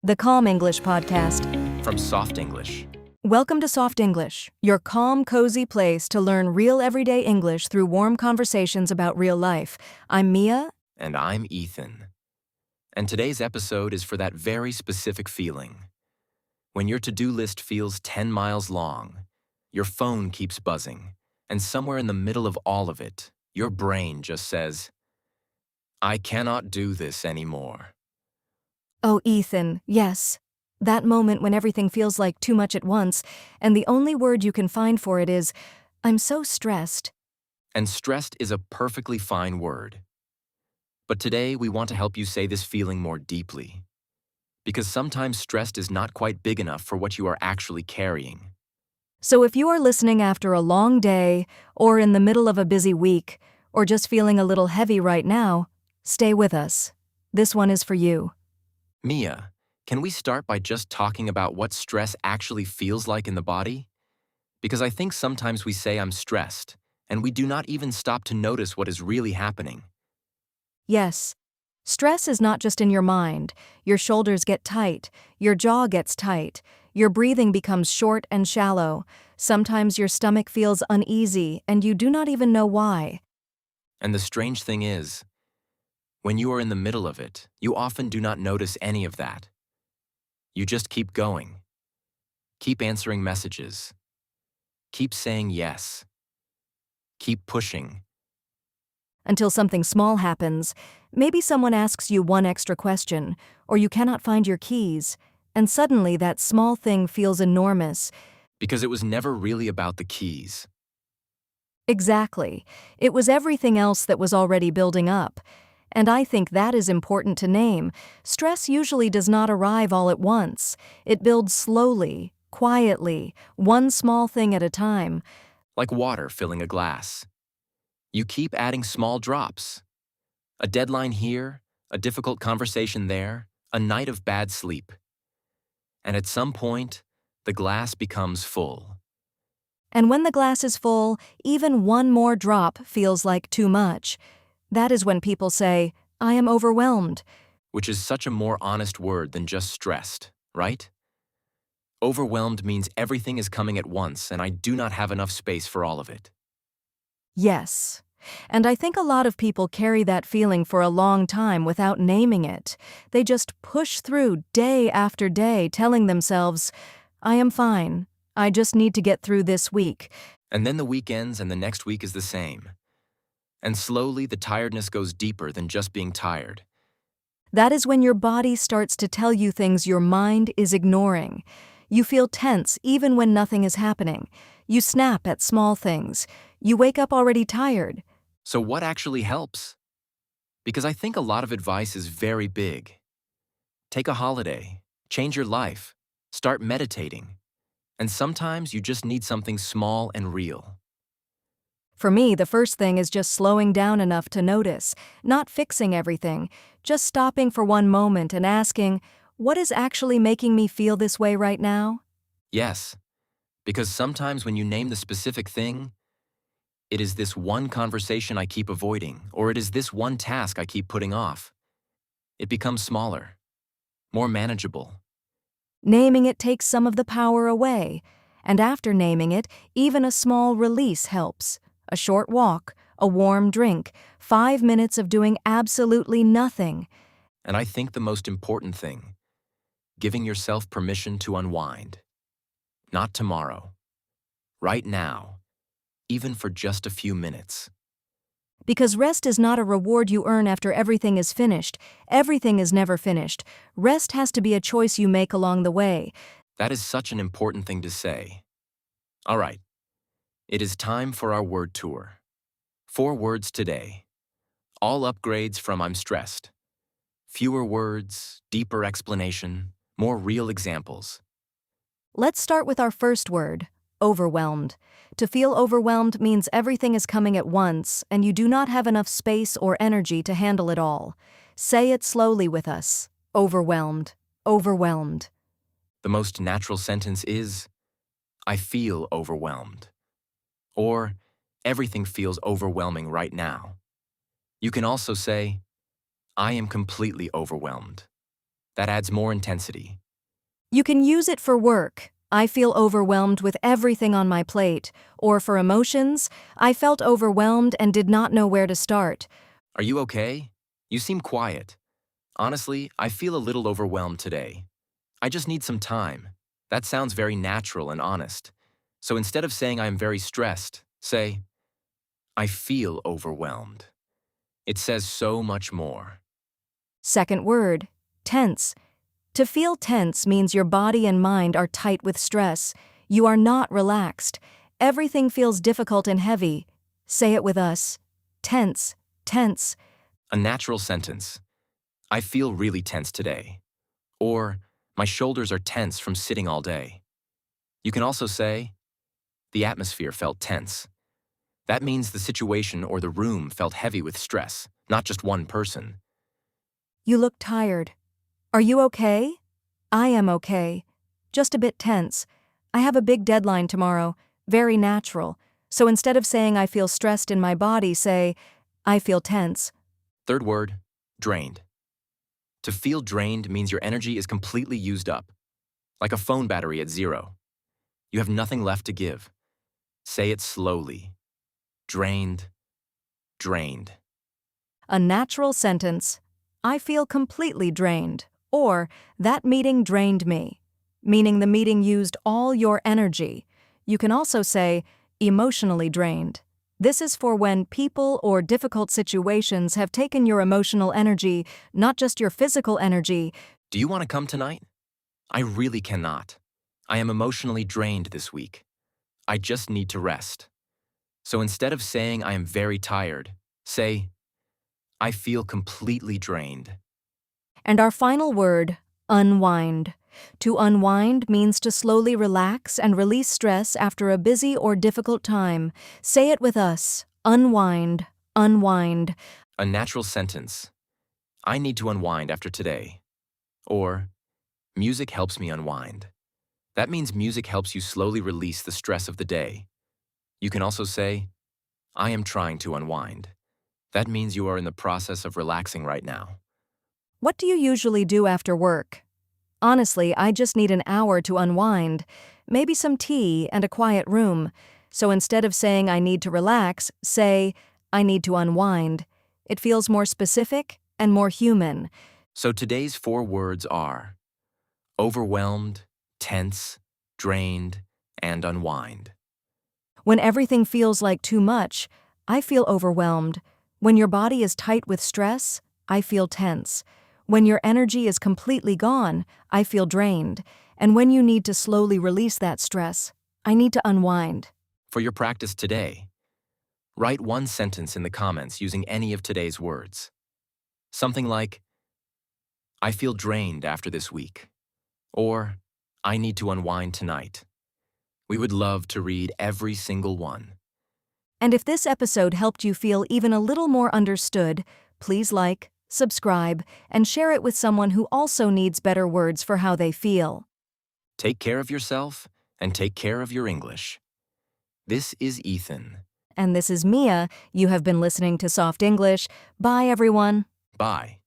the Calm English podcast. From Soft English. Welcome to Soft English, your calm, cozy place to learn real everyday English through warm conversations about real life. I'm Mia. And I'm Ethan. And today's episode is for that very specific feeling. When your to-do list feels 10 miles long, your phone keeps buzzing, and somewhere in the middle of all of it, your brain just says, I cannot do this anymore. Oh, Ethan, yes. That moment when everything feels like too much at once, and the only word you can find for it is, I'm so stressed. And stressed is a perfectly fine word. But today we want to help you say this feeling more deeply. Because sometimes stressed is not quite big enough for what you are actually carrying. So if you are listening after a long day, or in the middle of a busy week, or just feeling a little heavy right now, stay with us. This one is for you. Mia, can we start by just talking about what stress actually feels like in the body? Because I think sometimes we say I'm stressed, and we do not even stop to notice what is really happening. Yes. Stress is not just in your mind. Your shoulders get tight, your jaw gets tight, your breathing becomes short and shallow. Sometimes your stomach feels uneasy, and you do not even know why. And the strange thing is, when you are in the middle of it, you often do not notice any of that. You just keep going. Keep answering messages. Keep saying yes. Keep pushing. Until something small happens. Maybe someone asks you one extra question, or you cannot find your keys, and suddenly that small thing feels enormous. Because it was never really about the keys. Exactly. It was everything else that was already building up. And I think that is important to name. Stress usually does not arrive all at once. It builds slowly, quietly, one small thing at a time. Like water filling a glass. You keep adding small drops. A deadline here, a difficult conversation there, a night of bad sleep. And at some point, the glass becomes full. And when the glass is full, even one more drop feels like too much. That is when people say, I am overwhelmed. Which is such a more honest word than just stressed, right? Overwhelmed means everything is coming at once and I do not have enough space for all of it. Yes. And I think a lot of people carry that feeling for a long time without naming it. They just push through day after day, telling themselves, I am fine. I just need to get through this week. And then the week ends and the next week is the same. And slowly the tiredness goes deeper than just being tired. That is when your body starts to tell you things your mind is ignoring. You feel tense even when nothing is happening. You snap at small things. You wake up already tired. So what actually helps? Because I think a lot of advice is very big. Take a holiday, change your life, start meditating. And sometimes you just need something small and real. For me, the first thing is just slowing down enough to notice, not fixing everything, just stopping for one moment and asking, what is actually making me feel this way right now? Yes, because sometimes when you name the specific thing, it is this one conversation I keep avoiding, or it is this one task I keep putting off. It becomes smaller, more manageable. Naming it takes some of the power away, and after naming it, even a small release helps. A short walk, a warm drink, 5 minutes of doing absolutely nothing. And I think the most important thing, giving yourself permission to unwind. Not tomorrow. Right now. Even for just a few minutes. Because rest is not a reward you earn after everything is finished. Everything is never finished. Rest has to be a choice you make along the way. That is such an important thing to say. All right. It is time for our word tour. 4 words today. All upgrades from I'm stressed. Fewer words, deeper explanation, more real examples. Let's start with our first word, overwhelmed. To feel overwhelmed means everything is coming at once and you do not have enough space or energy to handle it all. Say it slowly with us. Overwhelmed. Overwhelmed. The most natural sentence is, I feel overwhelmed. Or, everything feels overwhelming right now. You can also say, I am completely overwhelmed. That adds more intensity. You can use it for work. I feel overwhelmed with everything on my plate. Or for emotions, I felt overwhelmed and did not know where to start. Are you okay? You seem quiet. Honestly, I feel a little overwhelmed today. I just need some time. That sounds very natural and honest. So instead of saying I am very stressed, say, I feel overwhelmed. It says so much more. Second word, tense. To feel tense means your body and mind are tight with stress. You are not relaxed. Everything feels difficult and heavy. Say it with us. Tense, tense. A natural sentence. I feel really tense today. Or, my shoulders are tense from sitting all day. You can also say, the atmosphere felt tense. That means the situation or the room felt heavy with stress, not just one person. You look tired. Are you okay? I am okay. Just a bit tense. I have a big deadline tomorrow. Very natural. So instead of saying I feel stressed in my body, say, I feel tense. Third word, drained. To feel drained means your energy is completely used up, like a phone battery at 0. You have nothing left to give. Say it slowly. Drained, drained. A natural sentence. I feel completely drained. Or, that meeting drained me, meaning the meeting used all your energy. You can also say, emotionally drained. This is for when people or difficult situations have taken your emotional energy, not just your physical energy. Do you want to come tonight? I really cannot. I am emotionally drained this week. I just need to rest. So instead of saying I am very tired, say, I feel completely drained. And our final word, unwind. To unwind means to slowly relax and release stress after a busy or difficult time. Say it with us. Unwind, unwind. A natural sentence. I need to unwind after today. Or, music helps me unwind. That means music helps you slowly release the stress of the day. You can also say, I am trying to unwind. That means you are in the process of relaxing right now. What do you usually do after work? Honestly, I just need an hour to unwind, maybe some tea and a quiet room. So instead of saying I need to relax, say I need to unwind. It feels more specific and more human. So today's 4 words are overwhelmed, tense, drained, and unwind. When everything feels like too much, I feel overwhelmed. When your body is tight with stress, I feel tense. When your energy is completely gone, I feel drained. And when you need to slowly release that stress, I need to unwind. For your practice today, write one sentence in the comments using any of today's words. Something like, I feel drained after this week. Or, I need to unwind tonight. We would love to read every single one. And if this episode helped you feel even a little more understood, please like, subscribe, and share it with someone who also needs better words for how they feel. Take care of yourself and take care of your English. This is Ethan. And this is Mia. You have been listening to Soft English. Bye, everyone. Bye.